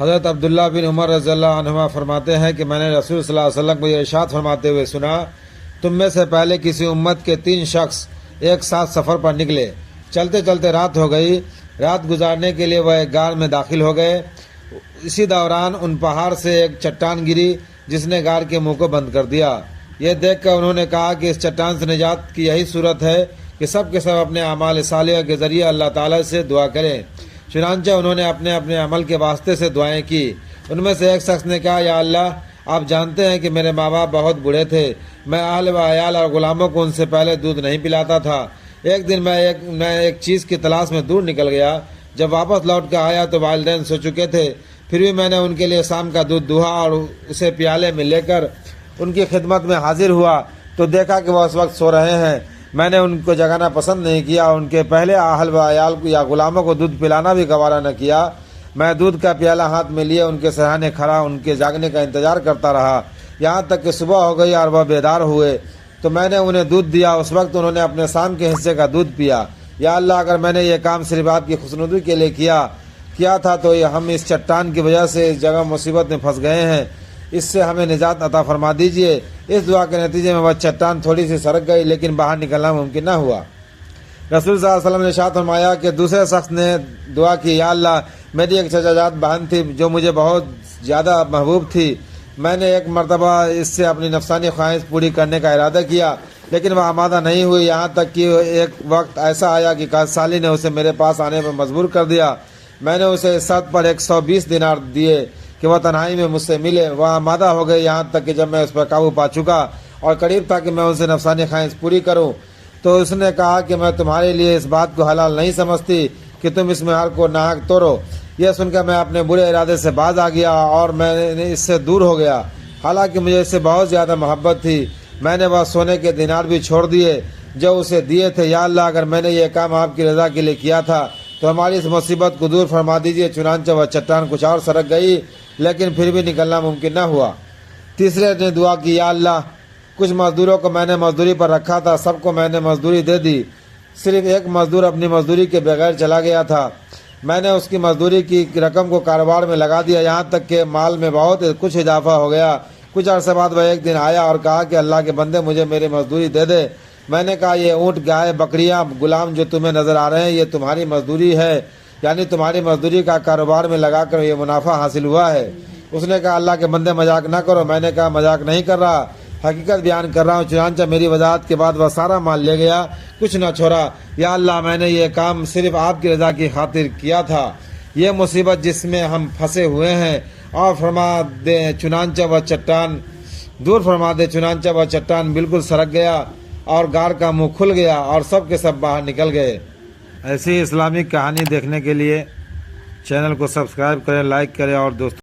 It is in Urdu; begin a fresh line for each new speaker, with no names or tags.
حضرت عبداللہ بن عمر رضی اللہ عنہما فرماتے ہیں کہ میں نے رسول صلی اللہ علیہ وسلم کو یہ ارشاد فرماتے ہوئے سنا، تم میں سے پہلے کسی امت کے 3 شخص ایک ساتھ سفر پر نکلے، چلتے چلتے رات ہو گئی، رات گزارنے کے لیے وہ ایک غار میں داخل ہو گئے۔ اسی دوران ان پہاڑ سے ایک چٹان گری جس نے غار کے منہ کو بند کر دیا۔ یہ دیکھ کر انہوں نے کہا کہ اس چٹان سے نجات کی یہی صورت ہے کہ سب کے سب اپنے اعمال صالحہ کے ذریعے اللہ تعالیٰ سے دعا کریں۔ چنانچہ انہوں نے اپنے اپنے عمل کے واسطے سے دعائیں کی۔ ان میں سے ایک شخص نے کہا، یا اللہ، آپ جانتے ہیں کہ میرے ماں باپ بہت بوڑھے تھے، میں اہل و عیال اور غلاموں کو ان سے پہلے دودھ نہیں پلاتا تھا۔ ایک دن میں ایک چیز کی تلاش میں دور نکل گیا، جب واپس لوٹ کر آیا تو والدین سو چکے تھے، پھر بھی میں نے ان کے لیے شام کا دودھ دہا اور اسے پیالے میں لے کر ان کی خدمت میں حاضر ہوا تو دیکھا کہ وہ اس وقت سو رہے ہیں۔ میں نے ان کو جگانا پسند نہیں کیا، ان کے پہلے اہل و عیال کو یا غلاموں کو دودھ پلانا بھی گوارا نہ کیا۔ میں دودھ کا پیالہ ہاتھ میں لیے ان کے سراہنے کھڑا ان کے جاگنے کا انتظار کرتا رہا، یہاں تک کہ صبح ہو گئی اور وہ بیدار ہوئے تو میں نے انہیں دودھ دیا۔ اس وقت انہوں نے اپنے شام کے حصے کا دودھ پیا۔ یا اللہ، اگر میں نے یہ کام صرف آپ کی خوشنودی کے لیے کیا تھا تو ہم اس چٹان کی وجہ سے اس جگہ مصیبت میں پھنس گئے ہیں، اس سے ہمیں نجات عطا فرما دیجئے۔ اس دعا کے نتیجے میں وہ چٹان تھوڑی سی سرک گئی لیکن باہر نکلنا ممکن نہ ہوا۔ رسول صلی اللہ علیہ وسلم نے ارشاد فرمایا کہ دوسرے شخص نے دعا کی، یا اللہ، میری ایک چچا جات بہن تھی جو مجھے بہت زیادہ محبوب تھی، میں نے ایک مرتبہ اس سے اپنی نفسانی خواہش پوری کرنے کا ارادہ کیا لیکن وہ آمادہ نہیں ہوئی، یہاں تک کہ ایک وقت ایسا آیا کہ قاضی سالی نے اسے میرے پاس آنے پر مجبور کر دیا۔ میں نے اسے اس شرط پر 120 دینار دیے کہ وہ تنہائی میں مجھ سے ملے۔ وہ آمادہ ہو گئی، یہاں تک کہ جب میں اس پر قابو پا چکا اور قریب تھا کہ میں ان سے نفسانی خواہش پوری کروں تو اس نے کہا کہ میں تمہارے لیے اس بات کو حلال نہیں سمجھتی کہ تم اس مہر کو ناحق توڑو۔ یہ سن کر میں اپنے برے ارادے سے باز آ گیا اور میں اس سے دور ہو گیا، حالانکہ مجھے اس سے بہت زیادہ محبت تھی۔ میں نے وہ سونے کے دینار بھی چھوڑ دیے جو اسے دیے تھے۔ یا اللہ، اگر میں نے یہ کام آپ کی رضا کے لیے کیا تھا تو ہماری اس مصیبت کو دور فرما دیجیے۔ چنانچہ وہ چٹان کچھ اور سرک گئی لیکن پھر بھی نکلنا ممکن نہ ہوا۔ تیسرے نے دعا کی، یا اللہ، کچھ مزدوروں کو میں نے مزدوری پر رکھا تھا، سب کو میں نے مزدوری دے دی، صرف ایک مزدور اپنی مزدوری کے بغیر چلا گیا تھا۔ میں نے اس کی مزدوری کی رقم کو کاروبار میں لگا دیا، یہاں تک کہ مال میں بہت کچھ اضافہ ہو گیا۔ کچھ عرصے بعد وہ ایک دن آیا اور کہا کہ اللہ کے بندے، مجھے میری مزدوری دے دے۔ میں نے کہا، یہ اونٹ، گائے، بکریاں، غلام جو تمہیں نظر آ رہے ہیں یہ تمہاری مزدوری ہے، یعنی تمہاری مزدوری کا کاروبار میں لگا کر یہ منافع حاصل ہوا ہے۔ اس نے کہا، اللہ کے بندے مذاق نہ کرو۔ میں نے کہا، مذاق نہیں کر رہا، حقیقت بیان کر رہا ہوں۔ چنانچہ میری وضاحت کے بعد وہ سارا مال لے گیا، کچھ نہ چھوڑا۔ یا اللہ، میں نے یہ کام صرف آپ کی رضا کی خاطر کیا تھا، یہ مصیبت جس میں ہم پھنسے ہوئے ہیں اور فرما دے چنانچہ وہ چٹان دور فرما دے۔ چنانچہ وہ چٹان بالکل سرک گیا اور غار کا منہ کھل گیا اور سب کے سب باہر نکل گئے۔ ایسی اسلامک کہانی دیکھنے کے لیے چینل کو سبسکرائب کریں، لائک کریں اور دوستوں